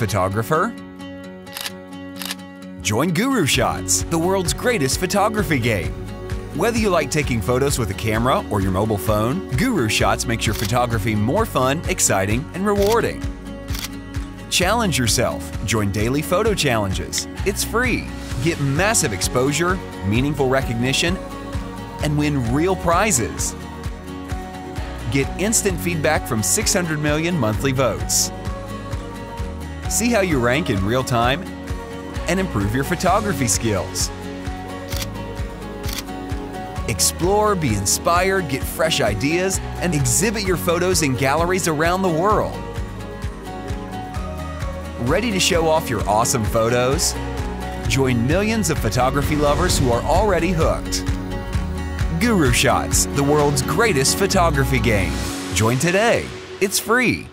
photographer? Join GuruShots, the world's greatest photography game. Whether you like taking photos with a camera or your mobile phone, GuruShots makes your photography more fun, exciting, and rewarding. Challenge yourself. Join daily photo challenges. It's free. Get massive exposure, meaningful recognition, and win real prizes. Get instant feedback from 600 million monthly votes. See how you rank in real time and improve your photography skills. Explore, be inspired, get fresh ideas, and exhibit your photos in galleries around the world. Ready to show off your awesome photos? Join millions of photography lovers who are already hooked. GuruShots, the world's greatest photography game. Join today. It's free.